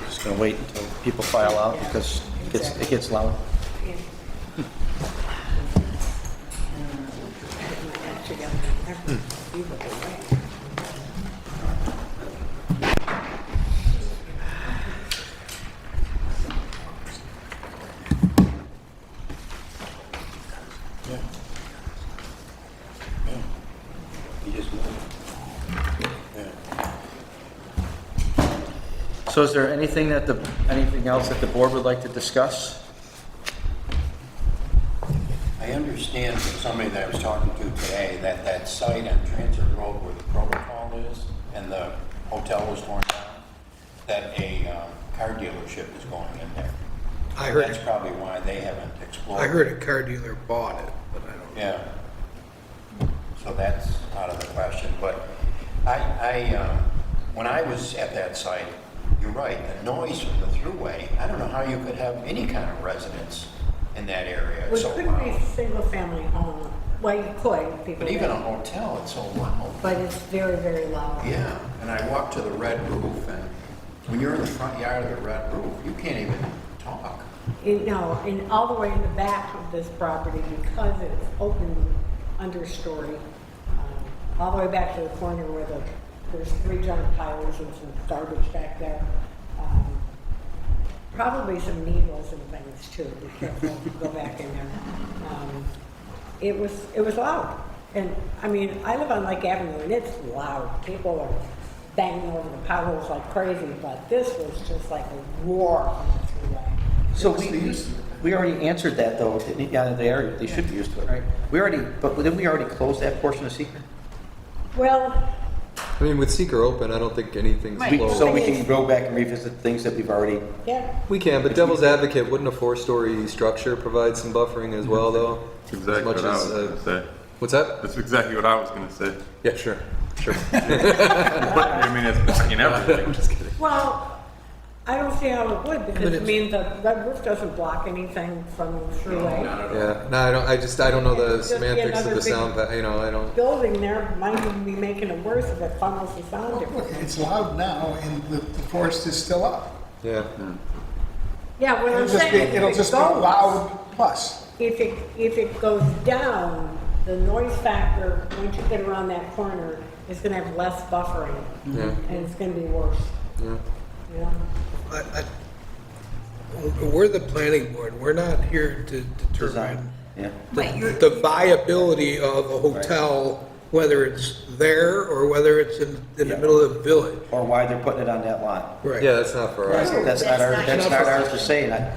Just gonna wait until people file out because it gets loud. So is there anything anything else that the board would like to discuss? I understand from somebody that I was talking to today that that site on Transit Road where the protocol is and the hotel was torn down, that a car dealership is going in there. I heard That's it. probably why they haven't explored. I heard a car dealer bought it, but I don't know. Yeah. So that's out of the question. But when I was at that site, you're right, the noise from the thruway, I don't know how you could have any kind of residence in that area. Well, It's it so couldn't be a loud. single-family home. Well, you could. people But even a could, hotel, it's so loud. But it's very, very loud. Yeah, and I walked to the red roof, and when you're in the front yard of the red roof, you can't even talk. And all the way in the back of this property, because it's open understory, all the way back to the corner where there's 3 junk tires and some garbage back there. Probably some needles and things too. Be careful, go back in there. It was loud. And I mean, I live on Lake Avenue and it's loud. People are banging over the potholes like crazy, but this was just like a roar on the freeway. So we already answered that though. Yeah, they should be used to it, right? But didn't we already close that portion of Seeker? Well, I mean, with Seeker open, I don't think anything's closed. So we can go back and revisit things that we've already. yeah. We can, but devil's advocate, wouldn't a 4-story structure provide some buffering as well, though? That's exactly As much what I as, was going to say. What's that? That's exactly what I was going to say. Yeah, sure. I mean, it's blocking everything. I'm just kidding. Well, I don't see how it would, because it means the red roof doesn't block anything from the freeway. Yeah, no, I don't know the It'd just be semantics of another the sound, big I don't. Building there might even be making it worse if it funnels the sound different. It's loud now, and the forest is still up. Yeah. Yeah, what I'm saying, It'll if it just be goes, loud plus. if it goes down, the noise factor, once you get around that corner, is gonna have less buffering. Yeah. And it's gonna be worse. Yeah. Yeah. We're the planning board. We're not here to determine Yeah. the viability of a hotel, whether it's there or whether it's in the middle of the village. Or why they're putting it on that lot. Right. Yeah, that's not for us. That's not ours to say, and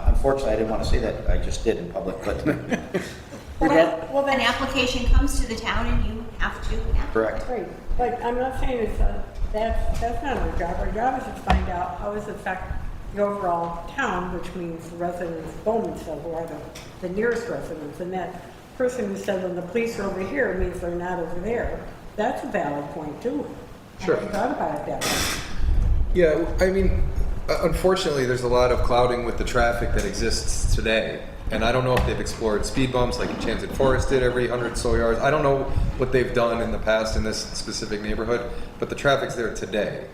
unfortunately, I didn't want to say that, I just did in public, but. Well, then application comes to the town and you have to act. Correct. Right, but I'm not saying that's not our job. Our job is to find out how does it affect the overall town, which means the residents of Bowmansville, who are the nearest residents. And that person who said, when the police are over here, means they're not over there. That's a valid point too. Sure. I hadn't thought about it that way. Yeah, I mean, unfortunately, there's a lot of clouding with the traffic that exists today. And I don't know if they've explored speed bumps like Enchanted Forest did every 100 so yards. I don't know what they've done in the past in this specific neighborhood, but the traffic's there today.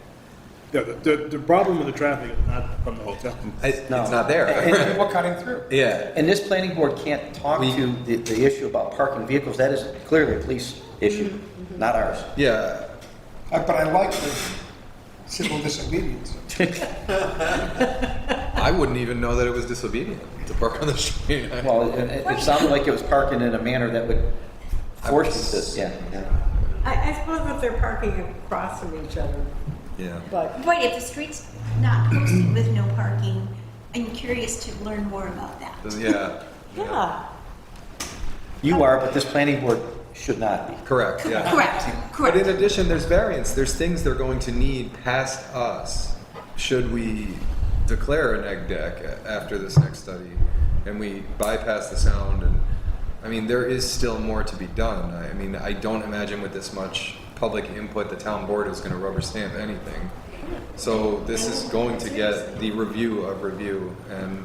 Yeah, the problem with the traffic is not from the hotel. It's not there. And People cutting through. Yeah. And this planning board can't talk to the issue about parking vehicles. That is clearly a police issue, not ours. Yeah. But I like the civil disobedience. I wouldn't even know that it was disobedient to park on the street. Well, it sounded like it was parking in a manner that would force you to, yeah. I suppose if they're parking across from each other, Yeah. but Wait, if the street's not posted with no parking, I'm curious to learn more about that. Yeah. yeah. You are, but this planning board should not be. Correct, yeah. Correct. But in addition, there's variance. There's things they're going to need past us should we declare an egg deck after this next study and we bypass the sound. And I mean, there is still more to be done. I mean, I don't imagine with this much public input, the town board is going to rubber stamp anything. So this is going to get the review of review, and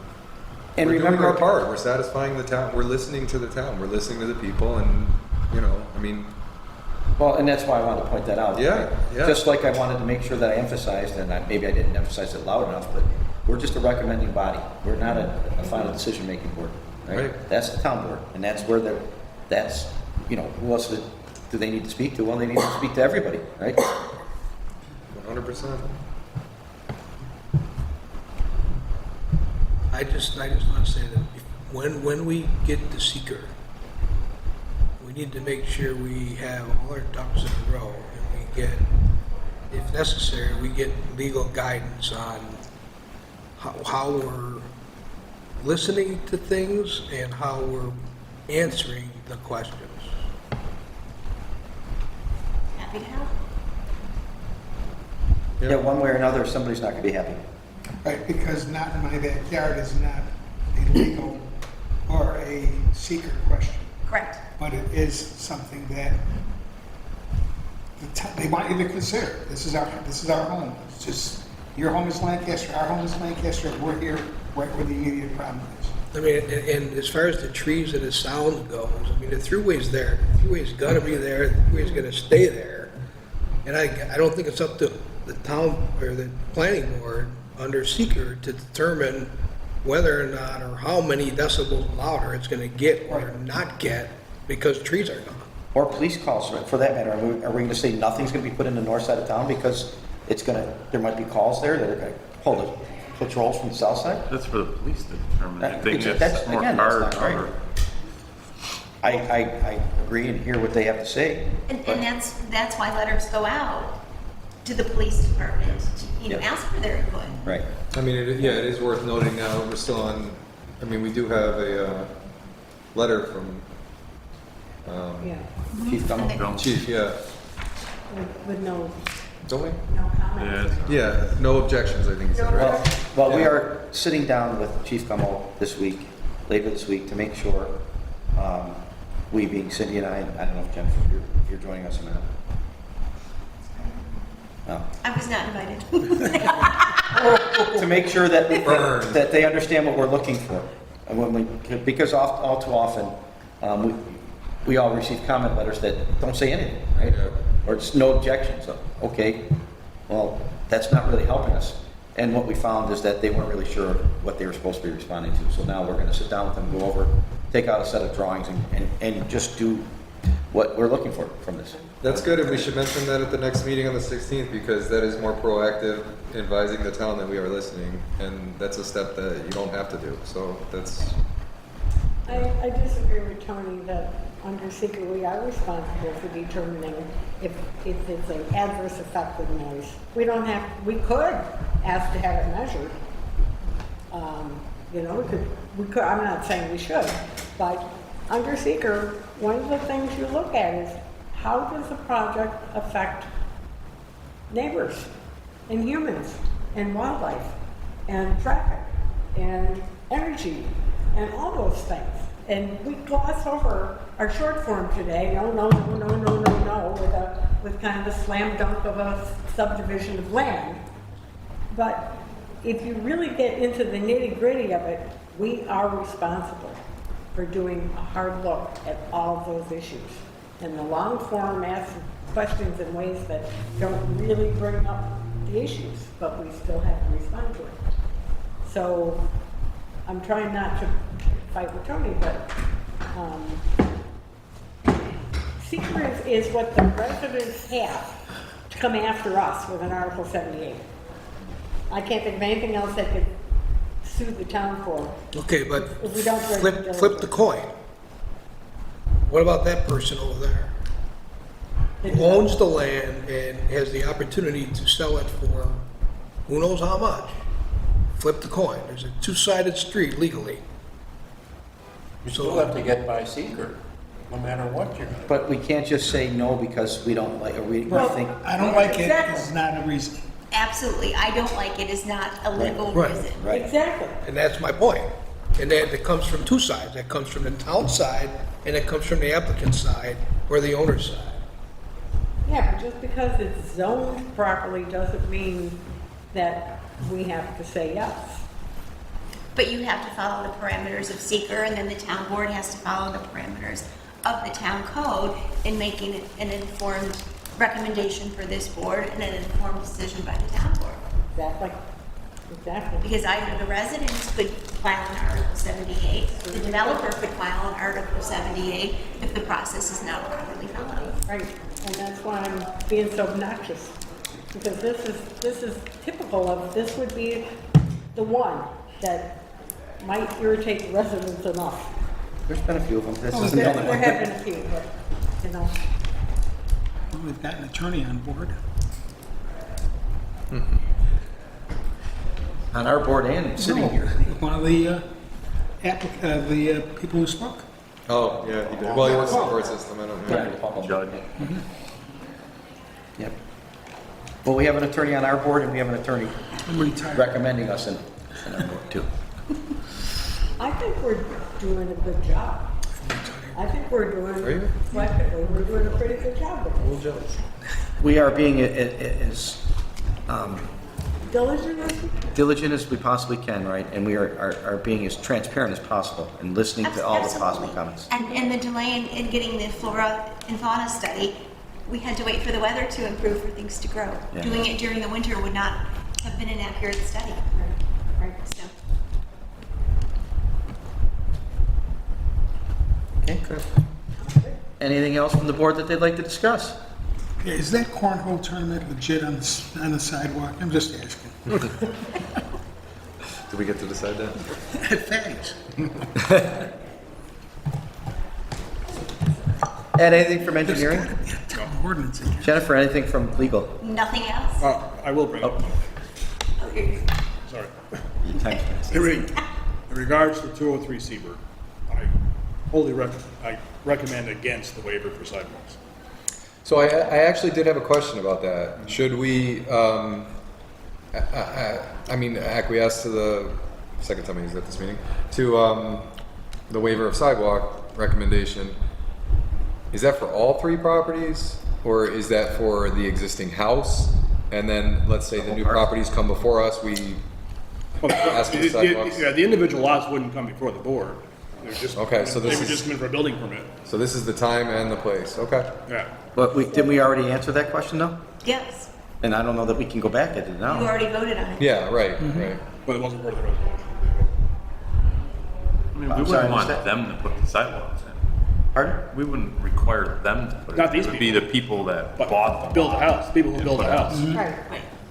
we're remember, doing our part. We're satisfying the town. We're listening to the town. We're listening to the people, and I mean. Well, and that's why I wanted to point that out. Yeah, yeah. Just like I wanted to make sure that I emphasized, and maybe I didn't emphasize it loud enough, but we're just a recommending body. We're not a final decision-making board, right? That's the town board, and that's where who else do they need to speak to? Well, they need to speak to everybody, right? 100%. I just want to say that when we get to seeker, we need to make sure we have all our ducks in a row and we get if necessary, we get legal guidance on how we're listening to things and how we're answering the questions. Happy to help. Yeah, one way or another, somebody's not gonna be happy. Right, because not in my backyard is not a legal or a secret question, Correct. but it is something that they want you to consider. This is our home. It's just, your home is Lancaster, our home is Lancaster, we're here right where the immediate problem is. I mean, and as far as the trees and the sound goes, I mean, the throughway's there. The throughway's gotta be there, the throughway's gonna stay there. And I don't think it's up to the town or the planning board under seeker to determine whether or not or how many decibels louder it's gonna get or not get because trees are gone. Or police calls, for that matter. Are we gonna say nothing's gonna be put in the north side of town because there might be calls there that are gonna pull the patrols from the south side? That's for the police to determine. I think That's- that's more again, that's hard. not right. I agree and hear what they have to say. And that's why letters go out to the police department, to, ask for their input. Right. I mean, it is worth noting now, we're still on, I mean, we do have a letter from Yeah, Chief Gummel. Chief, yeah. with no, Don't we? no comments. Yeah, no objections, I think he said, right? Well, we are sitting down with Chief Gummel later this week, to make sure, we being Cindy and I don't know if Jennifer, if you're joining us or not. No. I was not invited. To make sure that they understand what we're looking for. And because all too often, we all receive comment letters that don't say anything, right? Or it's no objections. Okay, well, that's not really helping us. And what we found is that they weren't really sure what they were supposed to be responding to. So now we're going to sit down with them, go over, take out a set of drawings, and just do what we're looking for from this. That's good, and we should mention that at the next meeting on the 16th, because that is more proactive, advising the town that we are listening, and that's a step that you don't have to do, so that's... I disagree with Tony that under seeker we are responsible for determining if it's an adverse effect with noise. We could ask to have it measured. We could, I'm not saying we should, but under seeker, one of the things you look at is how does the project affect neighbors and humans and wildlife and traffic and energy and all those things. And we gloss over our short form today, no, with kind of a slam dunk of a subdivision of land. But if you really get into the nitty gritty of it, we are responsible for doing a hard look at all of those issues. And the long form asks questions in ways that don't really bring up the issues, but we still have to respond to it. So I'm trying not to fight with Tony, but seeker is what the residents have to come after us with an Article 78. I can't think of anything else they could sue the town for. Okay, but If we don't bring flip the coin. What about that person over there? Who owns the land and has the opportunity to sell it for who knows how much? Flip the coin. There's a two-sided street legally. You still have to get by seeker, no matter what you're gonna. But we can't just say no because we don't like, or we think. I don't like it, it's not a reason. Absolutely. I don't like it is not a legal Right. reason. Right. Exactly. And that's my point. And that it comes from two sides. It comes from the town side and it comes from the applicant side or the owner's side. Yeah, but just because it's zoned properly doesn't mean that we have to say yes. But you have to follow the parameters of seeker, and then the town board has to follow the parameters of the town code in making an informed recommendation for this board and an informed decision by the town board. Exactly. Because either the residents could file an Article 78, the developer could file an Article 78 if the process is not properly followed. Right, and that's why I'm being so obnoxious. Because this is typical of, this would be the one that might irritate residents enough. There's been a few of them. This Oh, isn't the only there one. have been a few, but, We've got an attorney on board. On our board and sitting here. One of the people who spoke. Oh, yeah, he did. Well, he works in the court system, I don't know. Judge. Yep. Well, we have an attorney on our board, and we have an attorney I'm retired. recommending us in our board, too. I think we're doing a good job. I think we're doing, collectively, we're doing a pretty good job with this. We are being as Diligent as as we possibly can, right? And we are being as transparent as possible and listening to all the possible comments. And the delay in getting the flora and fauna study, we had to wait for the weather to improve for things to grow. Yeah. Doing it during the winter would not have been an accurate study. Right. So. Okay. Anything else from the board that they'd like to discuss? Yeah, is that cornhole tournament legit on the sidewalk? I'm just asking. Did we get to decide that? Thanks. Ed, anything from engineering? Ordinance in here. Jennifer, anything from legal? Nothing else? I will bring it up. Okay. Sorry. Thanks. In regards to 203 Seabird, I recommend against the waiver for sidewalks. So I actually did have a question about that. Should we, acquiesce to the, second time I used that this meeting, to the waiver of sidewalk recommendation? Is that for all three properties, or is that for the existing house? And then, let's say the new properties come before us, we ask for sidewalks? Yeah, the individual lots wouldn't come before the board. They're just, Okay, so they this would is- just come in for a building permit. So this is the time and the place, okay. Yeah. But didn't we already answer that question, though? Yes. And I don't know that we can go back at it now. You already voted on it. Yeah, right, right. But it wasn't part of the resolution. I mean, we I'm sorry, wouldn't want what's that? them to put the sidewalks in. Pardon? We wouldn't require them to put it. Not these It would be the people that But bought them. build a house, people who build a house. Right.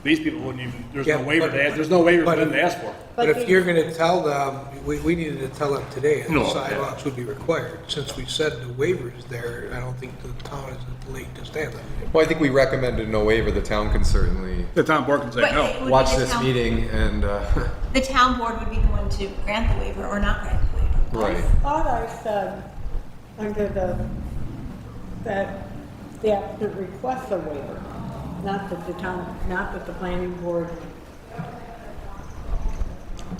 These people wouldn't even, there's Yeah, no waiver, but- there's no waiver for them to ask for. But if you're going to tell them, we needed to tell them today that No, the yeah. sidewalks would be required. Since we said the waiver is there, I don't think the town is late to stand that. Well, I think we recommended no waiver. The town can certainly The town board can say But it no. would be watch the this town- meeting and, The town board would be the one to grant the waiver or not grant the waiver. right. I thought I said under that the applicant requests a waiver, not that the planning board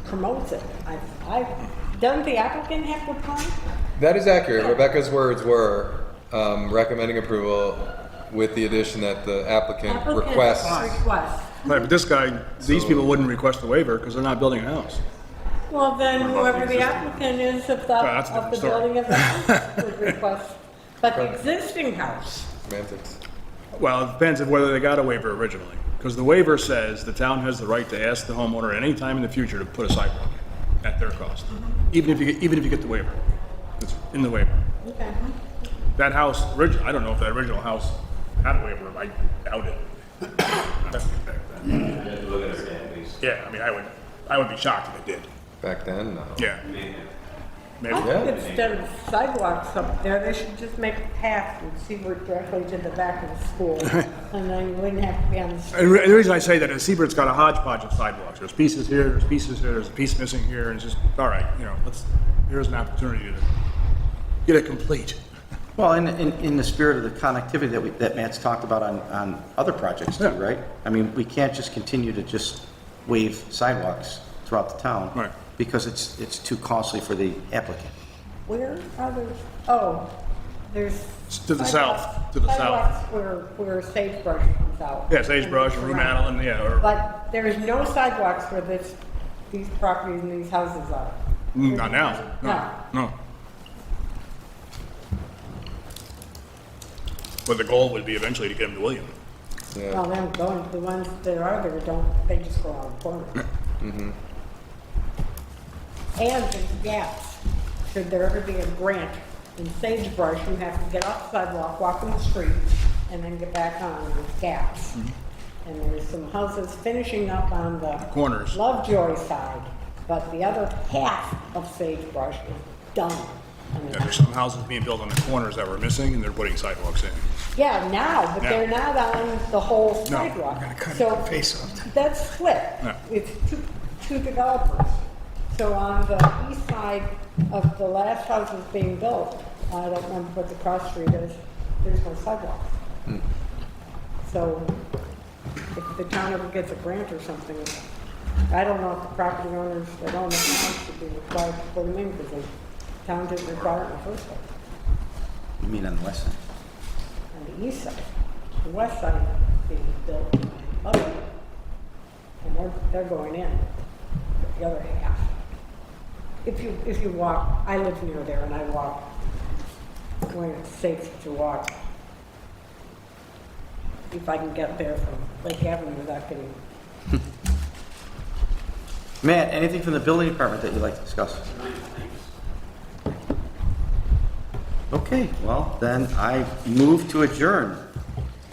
promotes it. Doesn't the applicant have to apply? That is accurate. Rebecca's words were recommending approval with the addition that the applicant requests. Request. Right, but this guy, these people wouldn't request a waiver because they're not building a house. Well, then whoever the applicant is of that's a the different story. building of the house would request. But the existing house, Semantics. Well, it depends on whether they got a waiver originally. Because the waiver says the town has the right to ask the homeowner at any time in the future to put a sidewalk in at their cost. Even if you get the waiver. It's in the waiver. okay. That house, I don't know if that original house had a waiver. I doubt it. Yeah, I mean, I would be shocked if it did. Back then, no. Yeah. Maybe. I think instead of sidewalks up there, they should just make a path and see where directly to the back of the school. And then you wouldn't have to be on the street. And the reason I say that is Seabird's got a hodgepodge of sidewalks. There's pieces here, there's pieces here, there's a piece missing here, and it's just, all right, here's an opportunity to get it complete. Well, in the spirit of the connectivity that Matt's talked about on other projects too, right? I mean, we can't just continue to just waive sidewalks throughout the town. Right. Because it's too costly for the applicant. Where are those? Oh, there's. To the south, to the south. Sidewalks where sagebrush comes out. Yeah, sagebrush, rue madeleine, yeah. But there is no sidewalks where these properties and these houses are. Not now. No. But the goal would be eventually to get them to William. Yeah. Well, then going, the ones that are there they just go around the corner. Mm-hmm. And there's gaps. Should there ever be a grant in sagebrush, you have to get off the sidewalk, walk in the street, and then get back on with gaps. And there's some houses finishing up on the Corners. Lovejoy side, but the other half of sagebrush is done. Yeah, there's some houses being built on the corners that were missing, and they're putting sidewalks in. Yeah, now, but they're not on the whole sidewalk. So that's split. No. It's two developers. So on the east side of the last house that's being built, I don't remember what the cross street is, there's no sidewalks. So if the town ever gets a grant or something, I don't know if the property owners that own the house should be required to put them in because the town didn't require it in the first place. You mean on the west side? On the east side. The west side being built up, and they're going in, the other half. If you walk, I live near there and I walk when it's safe to walk. If I can get there from Lake Avenue without getting. Matt, anything from the building department that you'd like to discuss? Okay, well, then I move to adjourn.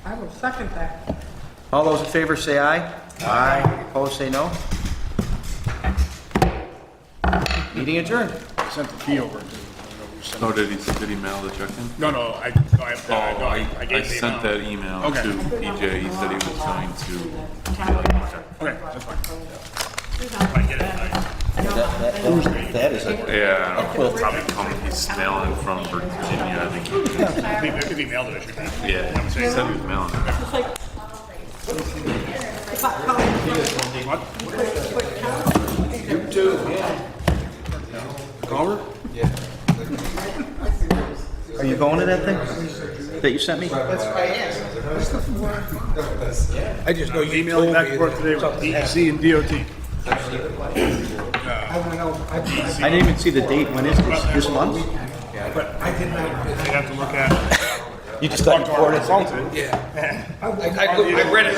I will second that. All those in favor say aye. Aye. Opposed, say no. Meeting adjourned. I sent the key over to. Oh, did he mail the check in? No, I gave I the sent amount. that email Okay. to PJ. He said he was going to. Okay, that's fine. If I get it, That is a... Yeah, he'll probably come. He's mailing from Virginia, I think. if he mailed it, I should be. Yeah, he said he was mailing it. It's like, You too, yeah. Culver? Are you going to that thing that you sent me? That's what I asked. I just know you Emailing told back me and forth today with DEC and DOT. I want to know. I didn't even see the date. When is this month? But I did not. You have to look at. You just thought you poured it? Yeah. I read it.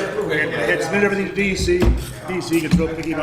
It's submit everything to DEC. DEC can still pick it up.